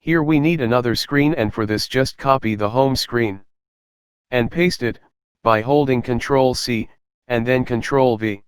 Here we need another screen, and for this just copy the home screen and paste it by holding Ctrl C and then Ctrl V.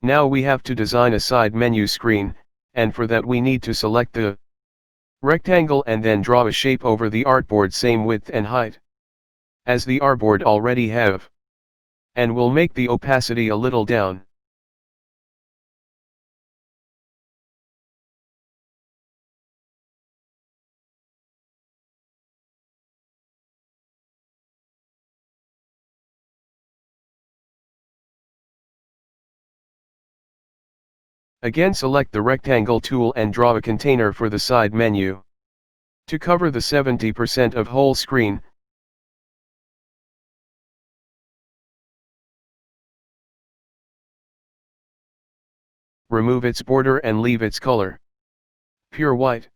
Now we have to design a side menu screen, and for that we need to select the rectangle and then draw a shape over the artboard same width and height as the artboard already have. And we'll make the opacity a little down. Again select the rectangle tool and draw a container for the side menu. To cover the 70% of whole screen, remove its border and leave its color pure white.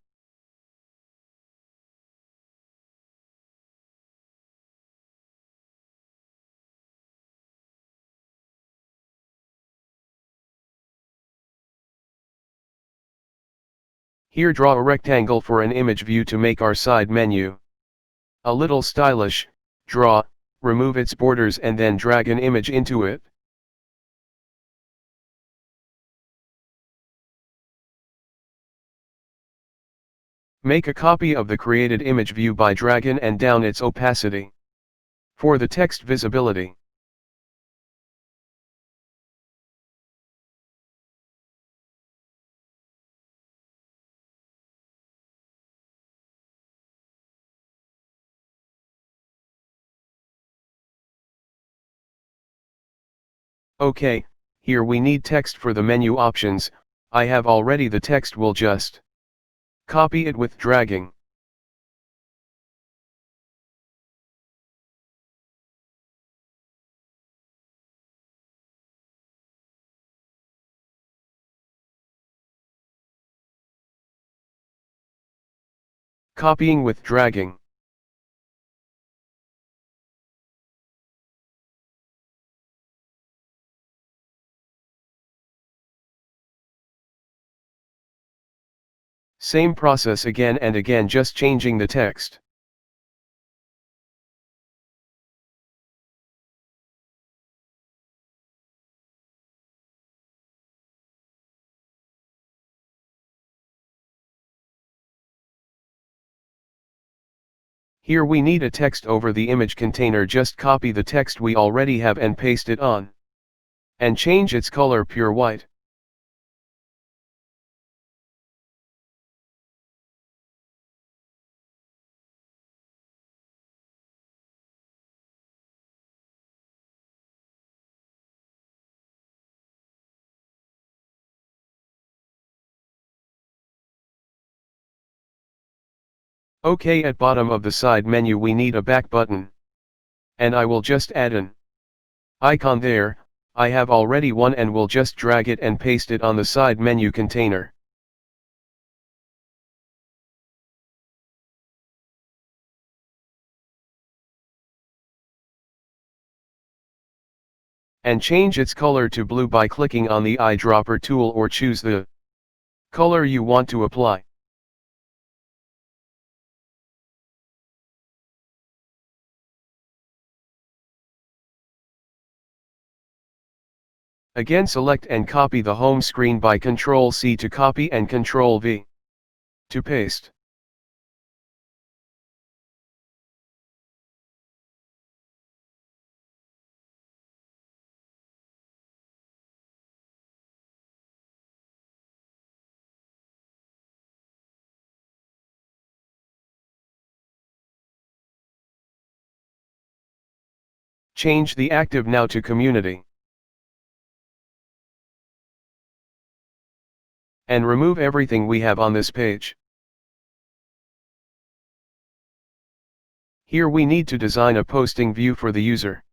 Here draw a rectangle for an image view to make our side menu a little stylish. Draw, remove its borders and then drag an image into it. Make a copy of the created image view by dragging and down its opacity. For the text visibility, okay, here we need text for the menu options. I have already the text, will just copy it with dragging. Copying with dragging. Same process again and again, just changing the text. Here we need a text over the image container, just copy the text we already have and paste it on. And change its color pure white. OK, at bottom of the side menu we need a back button. And I will just add an icon there. I have already one and will just drag it and paste it on the side menu container. And change its color to blue by clicking on the eyedropper tool or choose the color you want to apply. Again select and copy the home screen by Ctrl C to copy and Ctrl V to paste. Change the active now to community. And remove everything we have on this page. Here we need to design a posting view for the user.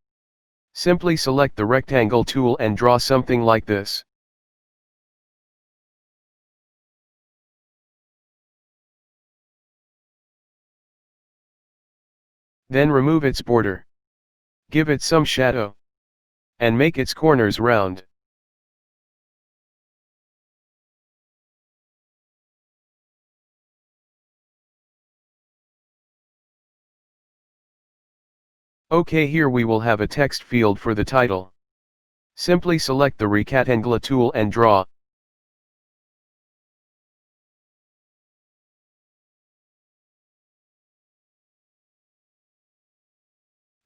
Simply select the rectangle tool and draw something like this. Then remove its border. Give it some shadow. And make its corners round. OK, here we will have a text field for the title. Simply select the rectangle tool and draw.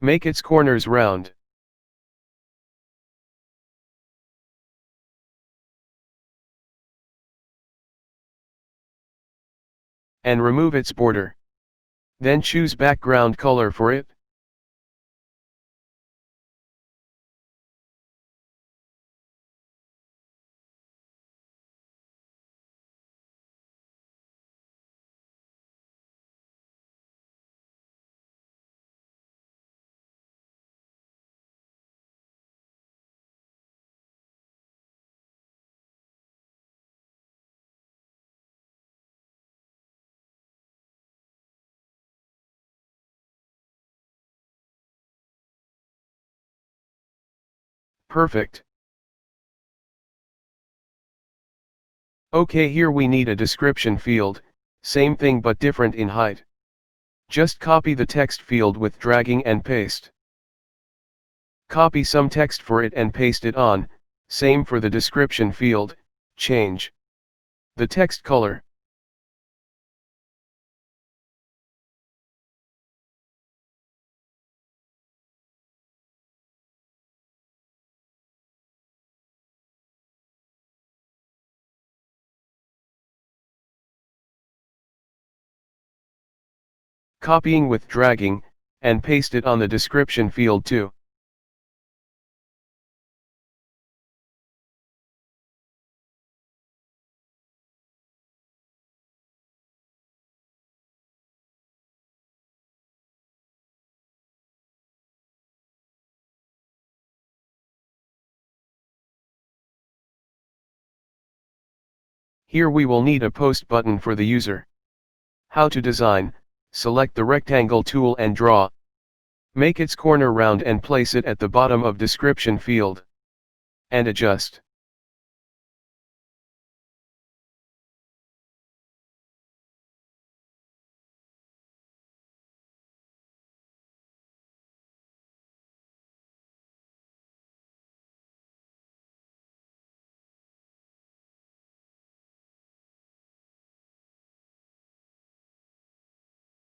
Make its corners round. And remove its border. Then choose background color for it. Perfect. OK, here we need a description field, same thing but different in height. Just copy the text field with dragging and paste. Copy some text for it and paste it on, same for the description field, change the text color. Copying with dragging, and paste it on the description field too. Here we will need a post button for the user. How to design: select the rectangle tool and draw. Make its corner round and place it at the bottom of description field. And adjust.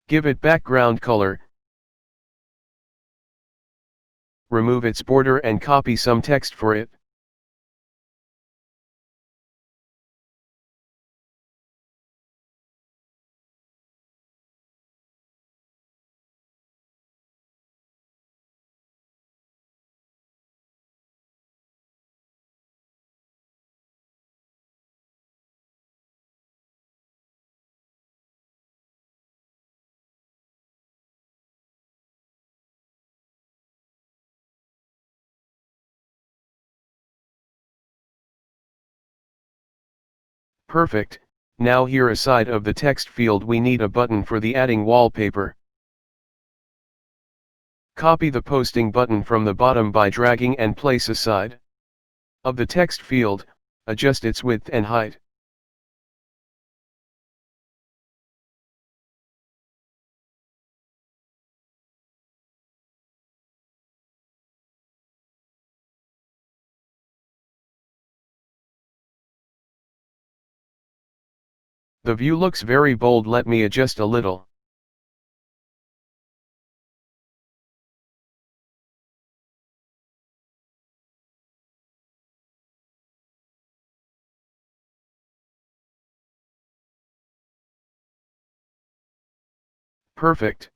Give it background color. Remove its border and copy some text for it. Perfect. Now here aside of the text field we need a button for the adding wallpaper. Copy the posting button from the bottom by dragging and place aside of the text field, adjust its width and height. The view looks very bold, let me adjust a little. Perfect.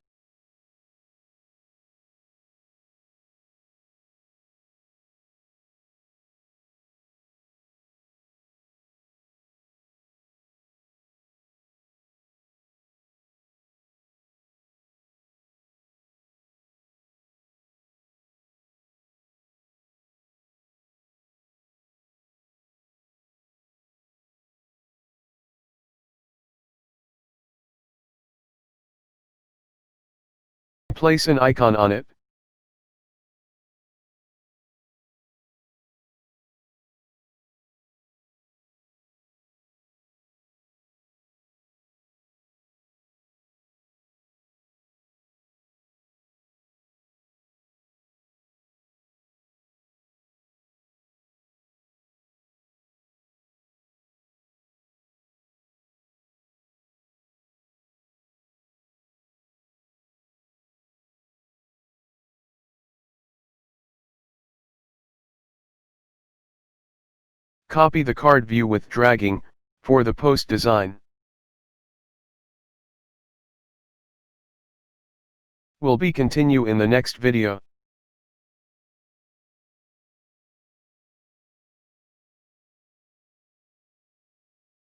Place an icon on it. Copy the card view with dragging, for the post design. Will be continue in the next video.